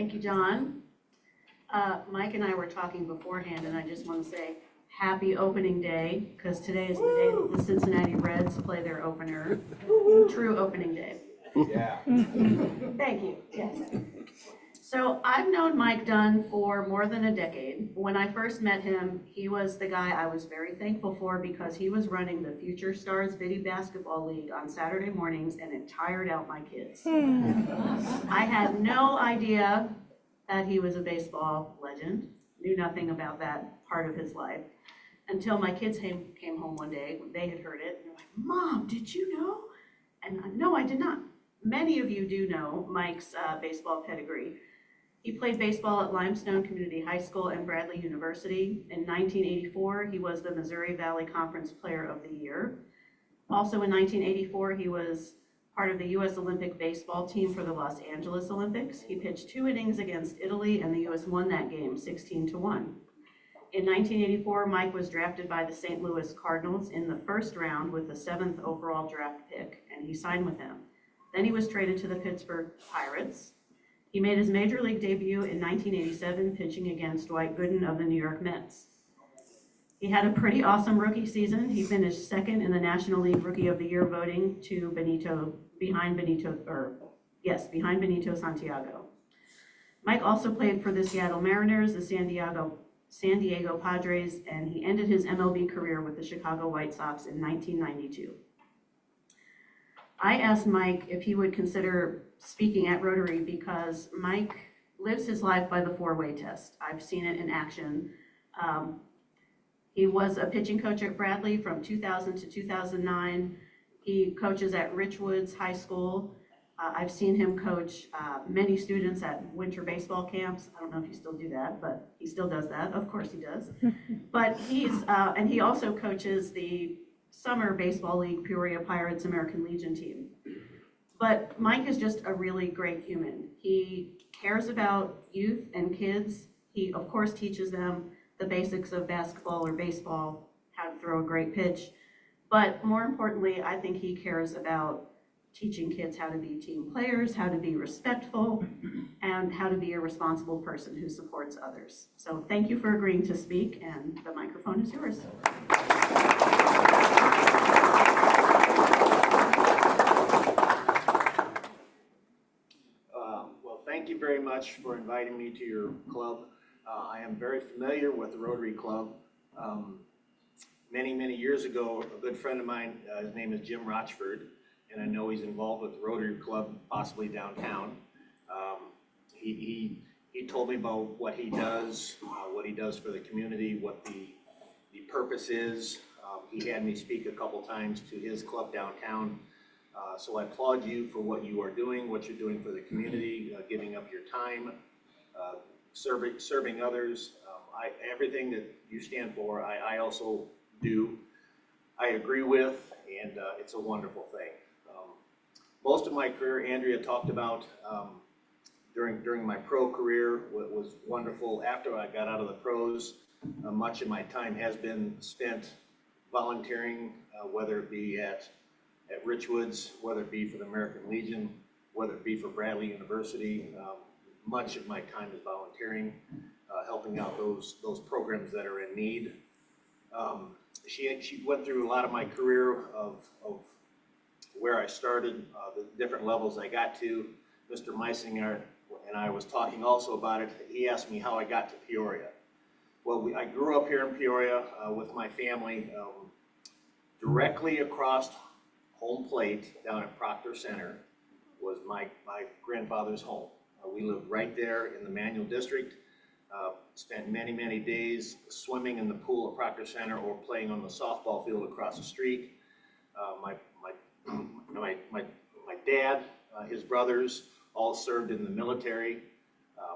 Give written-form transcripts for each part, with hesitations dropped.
Thank you, John. Mike and I were talking beforehand, and I just want to say happy opening day, because today is the day that the Cincinnati Reds play their opener. True opening day. Yeah. Thank you. Yes. So I've known Mike Dunne for more than a decade. When I first met him, he was the guy I was very thankful for because he was running the Future Stars Biddy Basketball League on Saturday mornings, and it tired out my kids. I had no idea that he was a baseball legend, knew nothing about that part of his life, until my kids came home one day. They had heard it, and they're like, "Mom, did you know?" And no, I did not. Many of you do know Mike's baseball pedigree. He played baseball at Limestone Community High School and Bradley University. In 1984, he was the Missouri Valley Conference Player of the Year. Also in 1984, he was part of the U.S. Olympic baseball team for the Los Angeles Olympics. He pitched 2 innings against Italy, and the U.S. won that game 16-1. In 1984, Mike was drafted by the St. Louis Cardinals in the first round with the 7th overall draft pick, and he signed with them. Then he was traded to the Pittsburgh Pirates. He made his major league debut in 1987, pitching against Dwight Gooden of the New York Mets. He had a pretty awesome rookie season. He finished second in the National League Rookie of the Year voting behind Benito Santiago. Mike also played for the Seattle Mariners, the San Diego Padres, and he ended his MLB career with the Chicago White Sox in 1992. I asked Mike if he would consider speaking at Rotary because Mike lives his life by the 4-way test. I've seen it in action. He was a pitching coach at Bradley from 2000 to 2009. He coaches at Richwood High School. I've seen him coach many students at winter baseball camps. I don't know if you still do that, but he still does that. Of course he does. But and he also coaches the Summer Baseball League Peoria Pirates American Legion team. But Mike is just a really great human. He cares about youth and kids. He, of course, teaches them the basics of basketball or baseball, how to throw a great pitch. But more importantly, I think he cares about teaching kids how to be team players, how to be respectful, and how to be a responsible person who supports others. So thank you for agreeing to speak, and the microphone is yours. Thank you very much for inviting me to your club. I am very familiar with the Rotary Club. Many years ago, a good friend of mine, his name is Jim Rochford, and I know he's involved with the Rotary Club, possibly downtown. He told me about what he does for the community, what the purpose is. He had me speak a couple times to his club downtown. So I applaud you for what you are doing, what you're doing for the community, giving up your time, serving others. Everything that you stand for, I also do. I agree with, and it's a wonderful thing. Most of my career, Andrea talked about during my pro career, what was wonderful. After I got out of the pros, much of my time has been spent volunteering, whether it be at Richwoods, whether it be for the American Legion, whether it be for Bradley University. Much of my time is volunteering, helping out those programs that are in need. She went through a lot of my career of where I started, the different levels I got to. Mr. Meisinger and I was talking also about it. He asked me how I got to Peoria. Well, I grew up here in Peoria with my family, directly across home plate down at Proctor Center was my grandfather's home. We lived right there in the Manual District. Spent many days swimming in the pool at Proctor Center or playing on the softball field across the street. My dad, his brothers, all served in the military.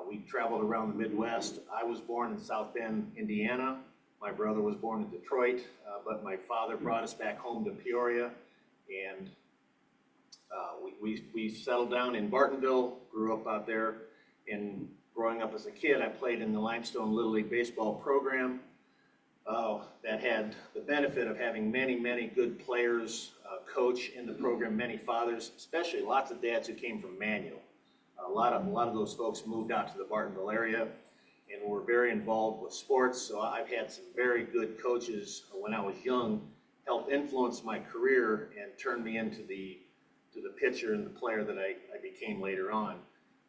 We traveled around the Midwest. I was born in South Bend, Indiana. My brother was born in Detroit, but my father brought us back home to Peoria, and we settled down in Bartonville, grew up out there, and growing up as a kid, I played in the Limestone Little League baseball program that had the benefit of having many good players coach in the program, many fathers, especially lots of dads who came from Manual. A lot of those folks moved out to the Bartonville area and were very involved with sports. So I've had some very good coaches when I was young, help influence my career and turn me into the pitcher and the player that I became later on.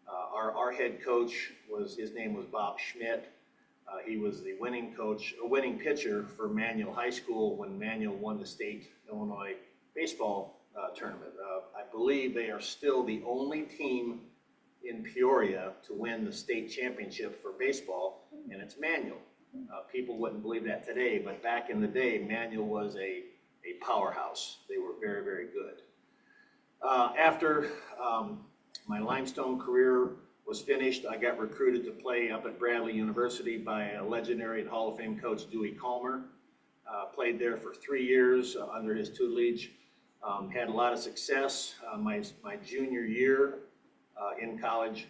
Our head coach his name was Bob Schmidt. He was the winning pitcher for Manual High School when Manual won the state Illinois baseball tournament. I believe they are still the only team in Peoria to win the state championship for baseball, and it's Manual. People wouldn't believe that today, but back in the day, Manual was a powerhouse. They were very, very good. After my Limestone career was finished, I got recruited to play up at Bradley University by a legendary and Hall of Fame coach, Dewey Calmer. Played there for 3 years under his tutelage. Had a lot of success. My junior year in college,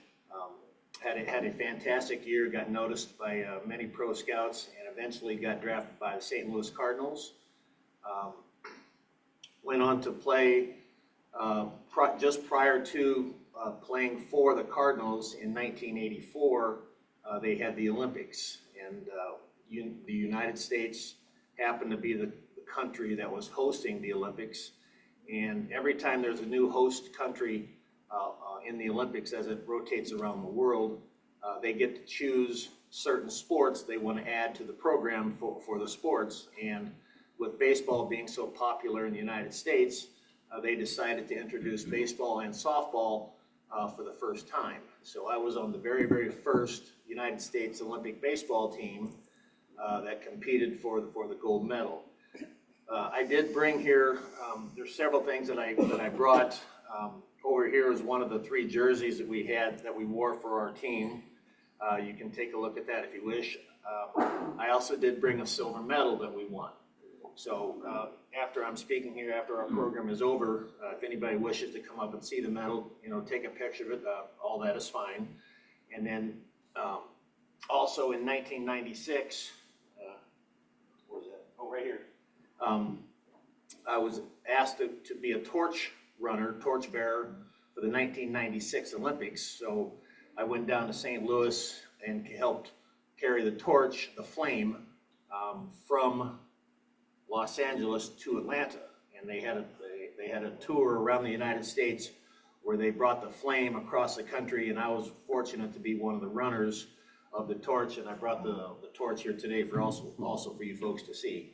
had a fantastic year, got noticed by many pro scouts, and eventually got drafted by the St. Louis Cardinals. Went on to play just prior to playing for the Cardinals in 1984, they had the Olympics, and the United States happened to be the country that was hosting the Olympics. And every time there's a new host country in the Olympics, as it rotates around the world, they get to choose certain sports they want to add to the program for the sports. And with baseball being so popular in the United States, they decided to introduce baseball and softball for the first time. So I was on the very, very first United States Olympic baseball team that competed for the gold medal. I did bring here, there's several things that I brought. Over here is one of the 3 jerseys that we wore for our team. You can take a look at that if you wish. I also did bring a silver medal that we won. So after I'm speaking here, after our program is over, if anybody wishes to come up and see the medal, take a picture of it, all that is fine. And then also in 1996, where's that? Oh, right here. I was asked to be a torch bearer for the 1996 Olympics. So I went down to St. Louis and helped carry the torch, the flame, from Los Angeles to Atlanta, and they had a tour around the United States where they brought the flame across the country, and I was fortunate to be one of the runners of the torch, and I brought the torch here today for also for you folks to see.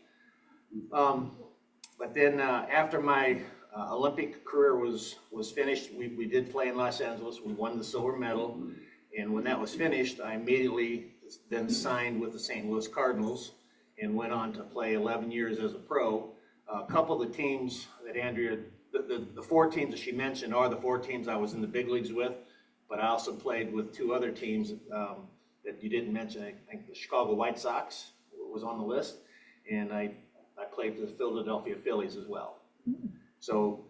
But then after my Olympic career was finished, we did play in Los Angeles. We won the silver medal, and when that was finished, I immediately then signed with the St. Louis Cardinals and went on to play 11 years as a pro. A couple of the teams that Andrea, the 4 teams that she mentioned are the 4 teams I was in the big leagues with, but I also played with 2 other teams that you didn't mention. I think the Chicago White Sox was on the list, and I played for the Philadelphia Phillies as well. So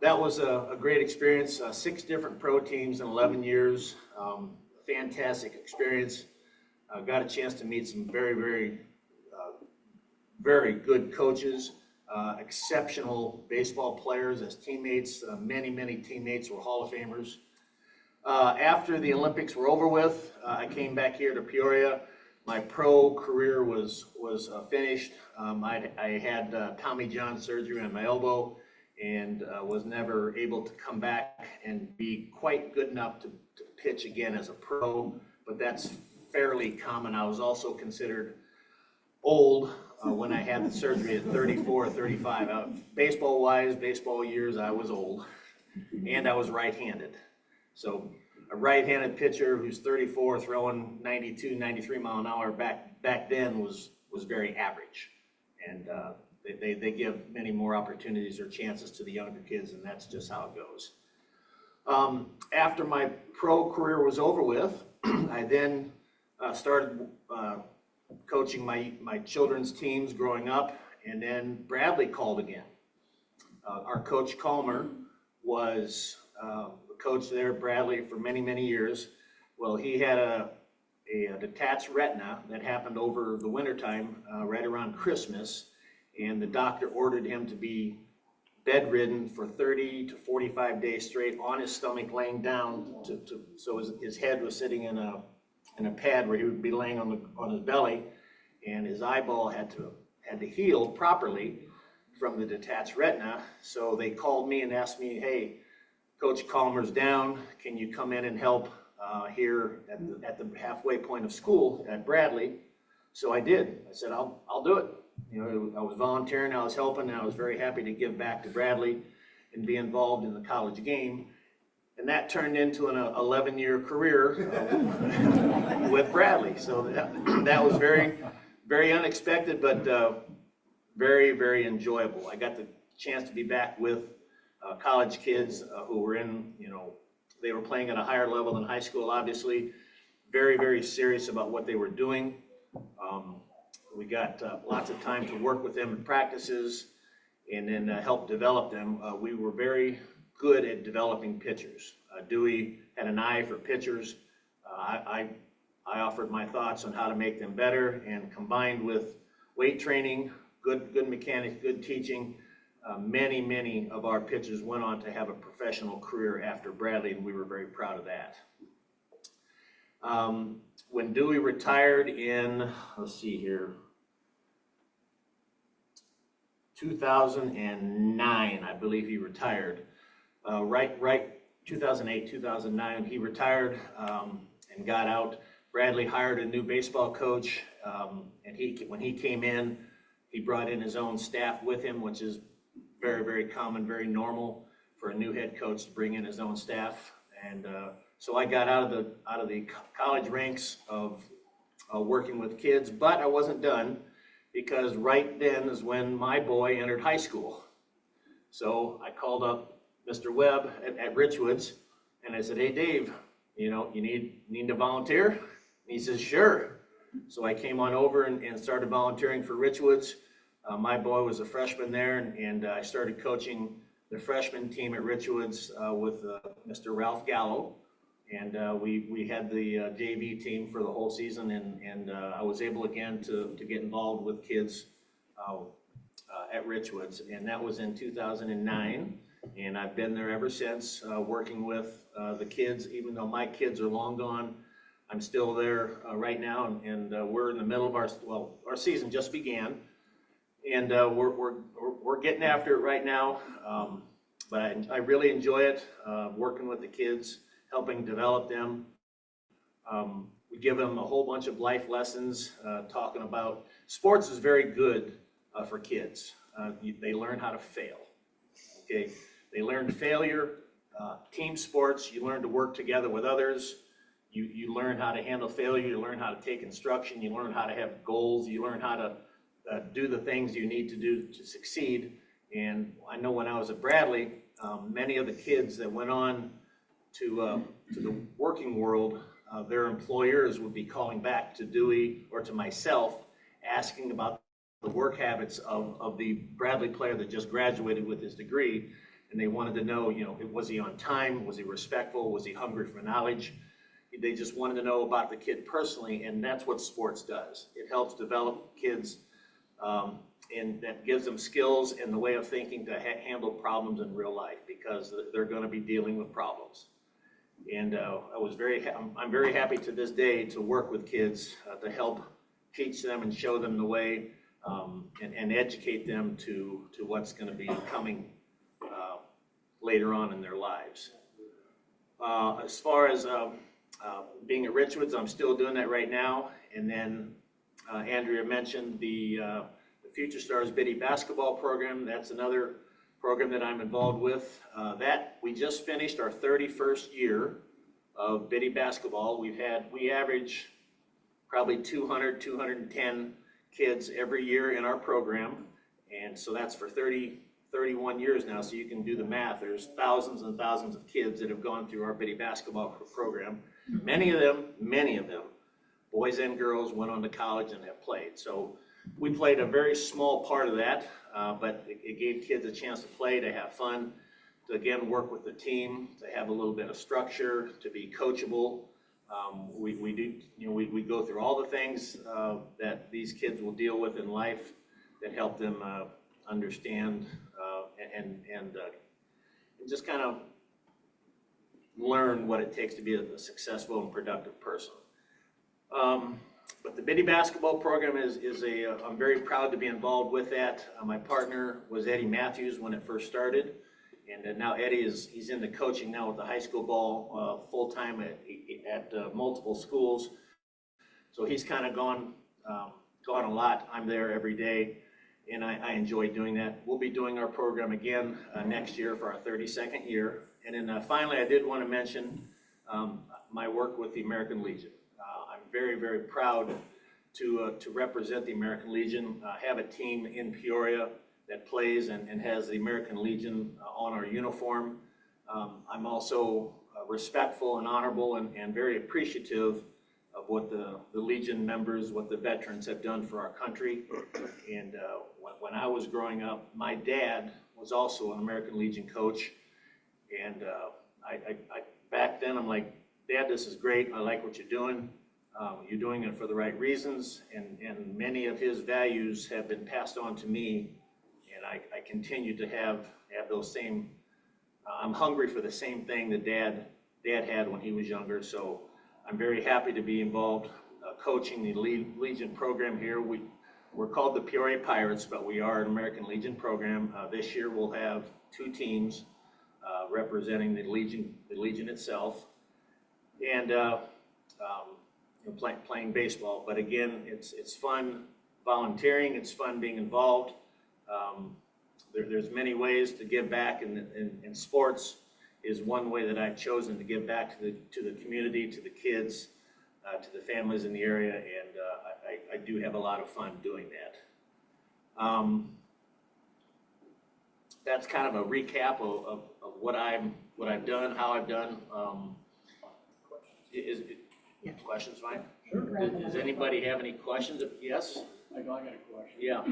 that was a great experience, 6 different pro teams in 11 years, fantastic experience. Got a chance to meet some very, very very good coaches, exceptional baseball players as teammates. Many teammates were Hall of Famers. After the Olympics were over with, I came back here to Peoria. My pro career was finished. I had Tommy John surgery on my elbow and was never able to come back and be quite good enough to pitch again as a pro, but that's fairly common. I was also considered old when I had the surgery at 34 or 35. Baseball-wise, baseball years, I was old, and I was right-handed. So a right-handed pitcher who's 34 throwing 92, 93 mile an hour back then was very average. And they give many more opportunities or chances to the younger kids, and that's just how it goes. After my pro career was over with, I then started coaching my children's teams growing up, and then Bradley called again. Our coach Calmer was the coach there at Bradley for many years. Well, he had a detached retina that happened over the wintertime, right around Christmas, and the doctor ordered him to be bedridden for 30 to 45 days straight on his stomach, laying down so his head was sitting in a pad where he would be laying on his belly, and his eyeball had to heal properly from the detached retina. So they called me and asked me, hey, Coach Calmer's down, can you come in and help here at the halfway point of school at Bradley? So I did. I said, I'll do it. You know, I was volunteering, I was helping, and I was very happy to give back to Bradley and be involved in the college game. And that turned into an 11-year career with Bradley. So that was very, very unexpected, but very, very enjoyable. I got the chance to be back with college kids who were in, you know, they were playing at a higher level than high school, obviously. Very, very serious about what they were doing. We got lots of time to work with them in practices and then help develop them. We were very good at developing pitchers. Dewey had an eye for pitchers. I offered my thoughts on how to make them better, and combined with weight training, good mechanics, good teaching, many of our pitchers went on to have a professional career after Bradley, and we were very proud of that. When Dewey retired in, let's see here, 2009, I believe he retired. Right, 2008, 2009, he retired and got out. Bradley hired a new baseball coach, and when he came in, he brought in his own staff with him, which is very, very common, very normal for a new head coach to bring in his own staff. And so I got out of the college ranks of working with kids, but I wasn't done, because right then is when my boy entered high school. So I called up Mr. Webb at Richwood's, and I said, hey, Dave, you know, you need to volunteer? And he says, sure. So I came on over and started volunteering for Richwood's. My boy was a freshman there, and I started coaching the freshman team at Richwood's with Mr. Ralph Gallo. And we had the JV team for the whole season, and I was able again to get involved with kids at Richwood's, and that was in 2009, and I've been there ever since, working with the kids. Even though my kids are long gone, I'm still there right now, and we're in the middle of our season just began, and we're getting after it right now, but I really enjoy it, working with the kids, helping develop them. We give them a whole bunch of life lessons, talking about sports is very good for kids. They learn how to fail. Okay, they learn failure. Team sports, you learn to work together with others. You learn how to handle failure. You learn how to take instruction. You learn how to have goals. You learn how to do the things you need to do to succeed. And I know when I was at Bradley, many of the kids that went on to the working world, their employers would be calling back to Dewey or to myself, asking about the work habits of the Bradley player that just graduated with his degree, and they wanted to know, you know, was he on time, was he respectful, was he hungry for knowledge? They just wanted to know about the kid personally, and that's what sports does. It helps develop kids, and that gives them skills and the way of thinking to handle problems in real life, because they're going to be dealing with problems. And I'm very happy to this day to work with kids to help teach them and show them the way, and educate them to what's going to be coming later on in their lives. As far as being at Richwood's, I'm still doing that right now. And then Andrea mentioned the Future Stars Biddy basketball program. That's another program that I'm involved with. That we just finished our 31st year of Biddy basketball. We average probably 200, 210 kids every year in our program, and so that's for 31 years now, so you can do the math. There's thousands and thousands of kids that have gone through our Biddy basketball program. Many of them, boys and girls, went on to college and have played. So we played a very small part of that, but it gave kids a chance to play, to have fun, to again work with the team, to have a little bit of structure, to be coachable. We go through all the things that these kids will deal with in life that help them understand and just kind of learn what it takes to be a successful and productive person. But the Biddy basketball program I'm very proud to be involved with that. My partner was Eddie Matthews when it first started, and now Eddie he's into coaching now with the high school ball full-time at multiple schools. So he's kind of gone a lot. I'm there every day, and I enjoy doing that. We'll be doing our program again next year for our 32nd year. And then finally, I did want to mention my work with the American Legion. I'm very, very proud to represent the American Legion. Have a team in Peoria that plays and has the American Legion on our uniform. I'm also respectful and honorable and very appreciative of what the Legion members, what the veterans have done for our country. And when I was growing up, my dad was also an American Legion coach. And I back then, I'm like, Dad, this is great. I like what you're doing. You're doing it for the right reasons. And many of his values have been passed on to me. And I continue to have those same, I'm hungry for the same thing that Dad had when he was younger. So I'm very happy to be involved coaching the Legion program here. We're called the Peoria Pirates, but we are an American Legion program. This year we'll have 2 teams representing the Legion itself, and playing baseball. But again, it's fun volunteering. It's fun being involved. There's many ways to give back, and sports is one way that I've chosen to give back to the community, to the kids, to the families in the area, and I do have a lot of fun doing that. That's kind of a recap of what I've done, how I've done. Questions fine? Sure. Does anybody have any questions? Yes? Michael, I got a question. Yeah.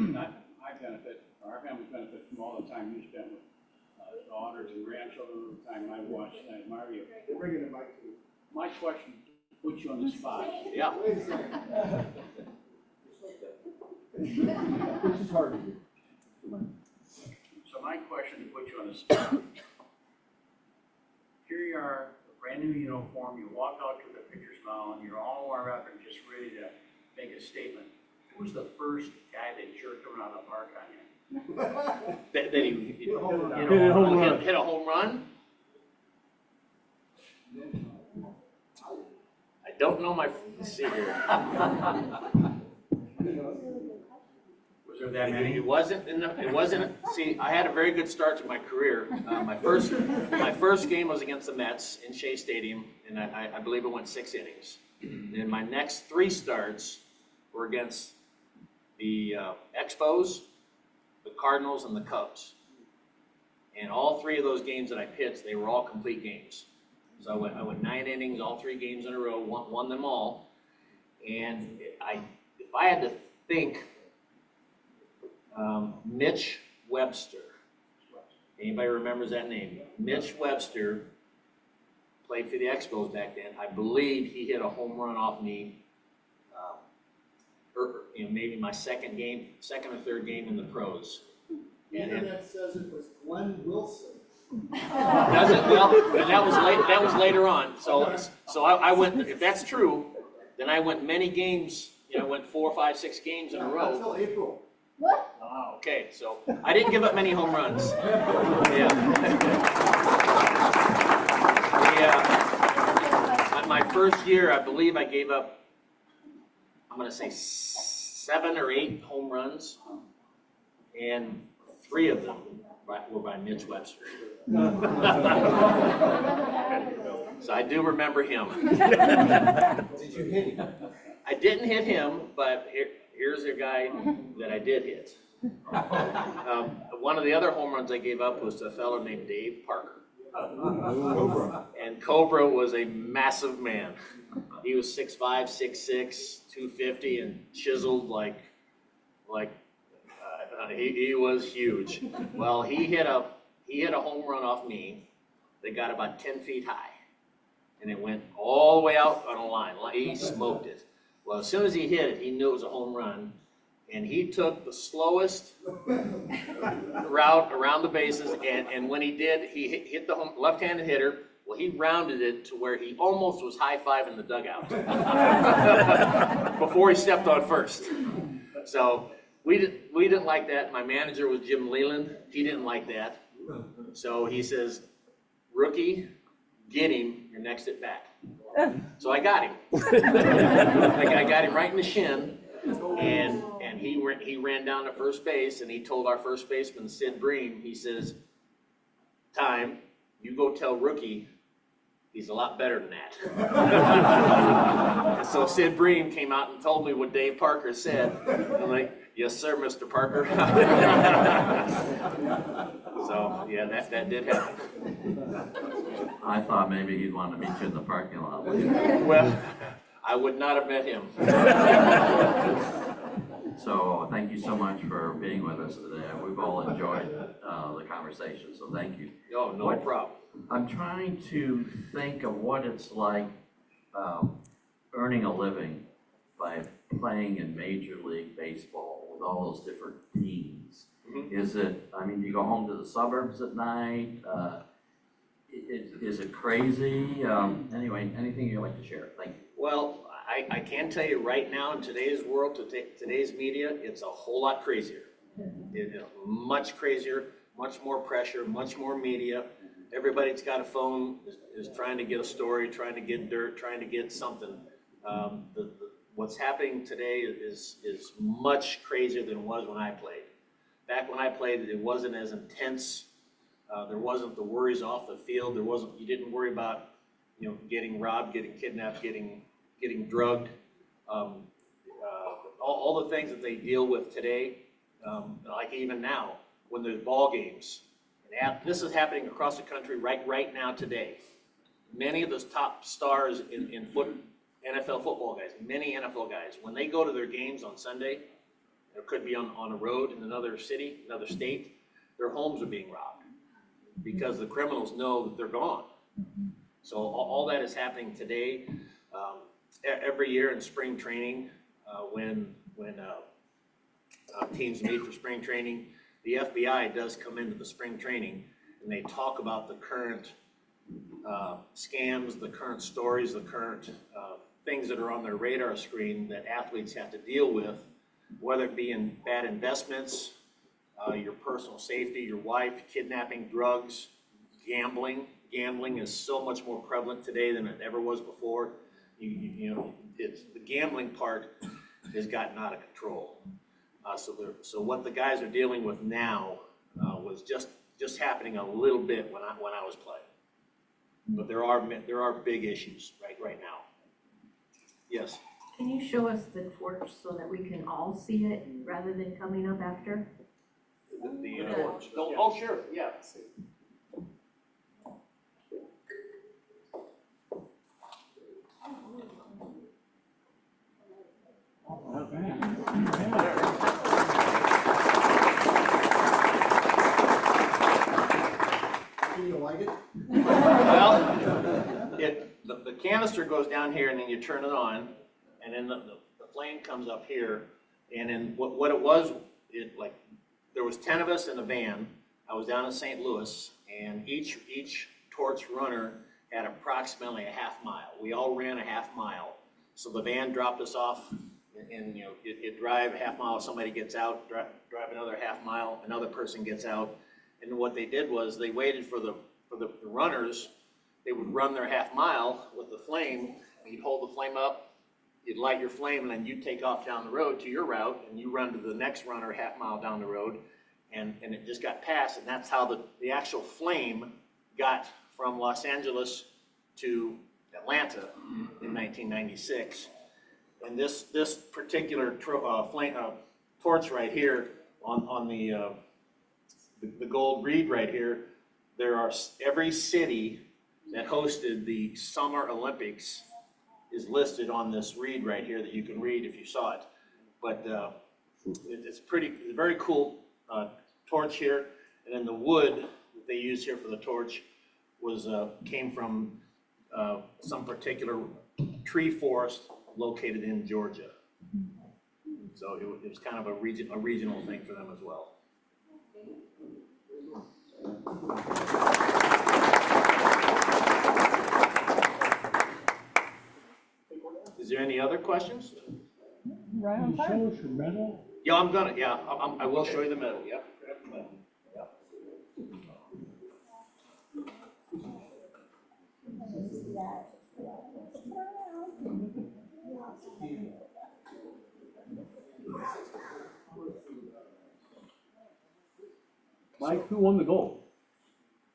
Our family benefit from all the time you spent with daughters and grandchildren, the time I watched and I admire you. We're bringing it back to you. My question puts you on the spot. Yeah. Wait a second. This is hard to do. So my question to put you on the spot. Here you are, a brand new uniform, you walk out to the pitcher's mound, you're all warmed up and just ready to make a statement. Who was the first guy that jerked around the park on you? That he Hit a home run. hit a home run? I don't know let's see here. Was there that many? It wasn't, see, I had a very good start to my career. My first game was against the Mets in Shea Stadium, and I believe it went 6 innings. And my next 3 starts were against the Expos, the Cardinals, and the Cubs. And all 3 of those games that I pitched, they were all complete games. So I went 9 innings, all 3 games in a row, won them all. And if I had to think, Mitch Webster. Anybody remembers that name? Mitch Webster played for the Expos back then. I believe he hit a home run off me. Maybe my second or third game in the pros. The internet says it was Glenn Wilson. Does it? Well, and that was later on. So I went. If that's true, then I went many games. I went 4, 5, 6 games in a row. Until April. What? Oh, okay. So I didn't give up many home runs. Yeah. My first year, I believe I gave up, I'm going to say 7 or 8 home runs, and 3 of them were by Mitch Webster. So I do remember him. Did you hit him? I didn't hit him, but here's a guy that I did hit. One of the other home runs I gave up was to a fellow named Dave Parker. And Cobra was a massive man. He was 6'5", 6'6", 250, and chiseled like he was huge. Well, he hit a home run off me that got about 10 feet high, and it went all the way out on a line. He smoked it. Well, as soon as he hit it, he knew it was a home run, and he took the slowest route around the bases, and when he did, he hit the left-handed hitter. Well, he rounded it to where he almost was high-fiving the dugout before he stepped on first. So we didn't like that. My manager was Jim Leland. He didn't like that. So he says, "Rookie, get him your next at bat." So I got him. I got him right in the shin, and he ran down to first base, and he told our first baseman, Sid Bream, he says, "Time, you go tell Rookie he's a lot better than that." And so Sid Bream came out and told me what Dave Parker said. I'm like, "Yes, sir, Mr. Parker." So, yeah, that did happen. I thought maybe he'd want to meet you in the parking lot. Well, I would not have met him. So thank you so much for being with us today. We've all enjoyed the conversation, so thank you. Oh, no problem. I'm trying to think of what it's like earning a living by playing in Major League Baseball with all those different teams. Mm-hmm. Is it, I mean, do you go home to the suburbs at night? Is it crazy? Anyway, anything you'd like to share? Thank you. Well, I can tell you right now in today's world, today's media, it's a whole lot crazier. Much crazier, much more pressure, much more media. Everybody's got a phone, is trying to get a story, trying to get dirt, trying to get something. What's happening today is much crazier than it was when I played. Back when I played, it wasn't as intense. There wasn't the worries off the field. You didn't worry about, getting robbed, getting kidnapped, getting drugged. All the things that they deal with today, like even now, when there's ball games. And this is happening across the country right now today. Many of the top stars in NFL football guys, many NFL guys, when they go to their games on Sunday, it could be on a road in another city, another state, their homes are being robbed because the criminals know that they're gone. So all that is happening today. Every year in spring training, when teams meet for spring training, the FBI does come into the spring training and they talk about the current scams, the current stories, the current things that are on their radar screen that athletes have to deal with, whether it be in bad investments, your personal safety, your wife, kidnapping, drugs, gambling. Gambling is so much more prevalent today than it ever was before. It's the gambling part has gotten out of control. So what the guys are dealing with now was just happening a little bit when I was playing. But there are big issues right now. Yes. Can you show us the torch so that we can all see it rather than coming up after? The torch. Oh, sure. Yeah. Do you like it? Well, the canister goes down here and then you turn it on, and then the flame comes up here, and then what it was, there was 10 of us in a van. I was down in St. Louis, and each torch runner had approximately a half mile. We all ran a half mile. So the van dropped us off, and you drive a half mile, somebody gets out, drive another half mile, another person gets out. And what they did was they waited for the runners. They would run their half mile with the flame, and you'd hold the flame up, you'd light your flame, and then you'd take off down the road to your route, and you run to the next runner half mile down the road, and it just got passed, and that's how the actual flame got from Los Angeles to Atlanta in 1996. And this particular torch right here on the gold reed right here, there are every city that hosted the Summer Olympics is listed on this reed right here that you can read if you saw it. But it's very cool torch here. And then the wood that they use here for the torch came from some particular tree forest located in Georgia. So it was kind of a regional thing for them as well. Is there any other questions? Right on time. Show us your medal? Yeah, I will show you the medal, yep. Yep. Mike, who won the gold?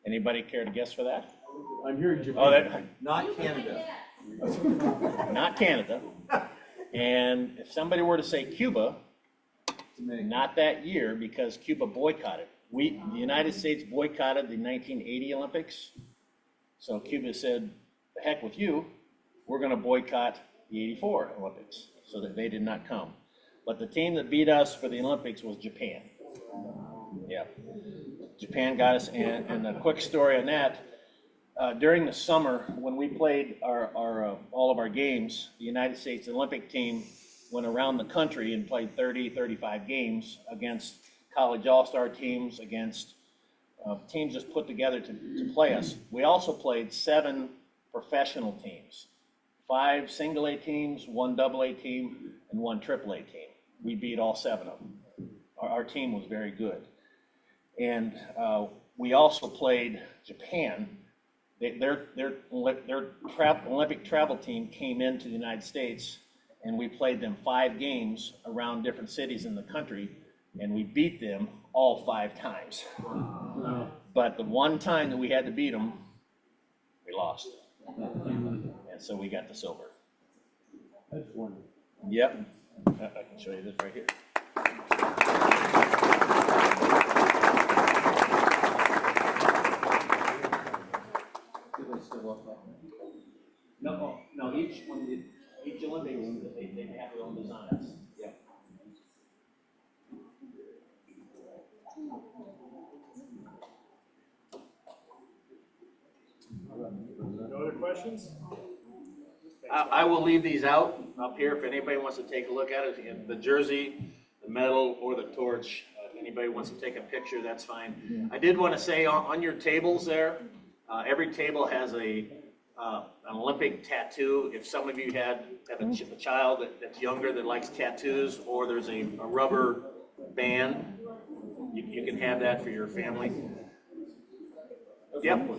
Anybody care to guess for that? I'm hearing Japan. Oh, that, Not Canada. not Canada. And if somebody were to say Cuba, not that year, because Cuba boycotted. The United States boycotted the 1980 Olympics. So Cuba said, the heck with you, we're gonna boycott the 84 Olympics, so that they did not come. But the team that beat us for the Olympics was Japan. Yeah, Japan got us, and a quick story on that, during the summer, when we played all of our games, the United States Olympic team went around the country and played 30, 35 games against college all-star teams, against teams just put together to play us. We also played 7 professional teams, 5 single-A teams, 1 double-A team, and 1 triple-A team. We beat all 7 of them. Our team was very good. And we also played Japan. Their Olympic travel team came into the United States, and we played them 5 games around different cities in the country, and we beat them all 5 times. But the one time that we had to beat them, we lost. And so we got the silver. That's wonderful. Yep. I can show you this right here. Do they still look like No, each Olympics, they have their own designs. Yep. No other questions? I will leave these out up here if anybody wants to take a look at it. The jersey, the medal, or the torch. If anybody wants to take a picture, that's fine. I did want to say on your tables there, every table has an Olympic tattoo. If some of you have a child that's younger that likes tattoos, or there's a rubber band, you can have that for your family. Yep.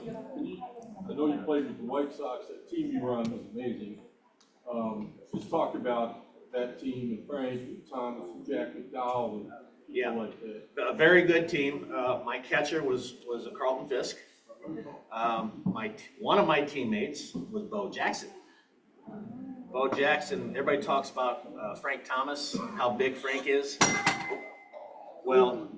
I know you played with the White Sox. That team you run was amazing. Just talk about that team and Frank and Thomas and Jack McDowell and people like that. A very good team. My catcher was a Carlton Fisk. One of my teammates was Bo Jackson. Bo Jackson, everybody talks about Frank Thomas, how big Frank is. Well,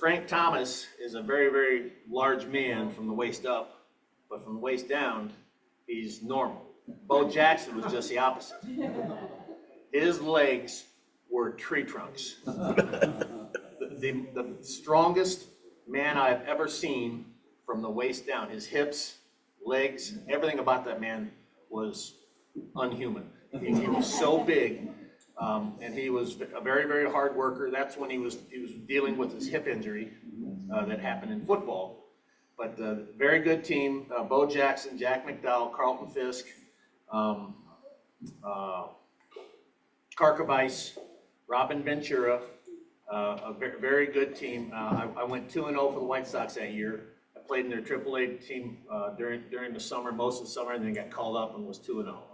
Frank Thomas is a very, very large man from the waist up, but from the waist down, he's normal. Bo Jackson was just the opposite. His legs were tree trunks. The strongest man I've ever seen from the waist down. His hips, legs, everything about that man was unhuman. He was so big. And he was a very, very hard worker. That's when he was dealing with his hip injury that happened in football. But very good team. Bo Jackson, Jack McDowell, Carlton Fisk, Karkovice, Robin Ventura, a very good team. I went 2-0 for the White Sox that year. I played in their AAA team during the summer, most of the summer, and then got called up and was 2-0.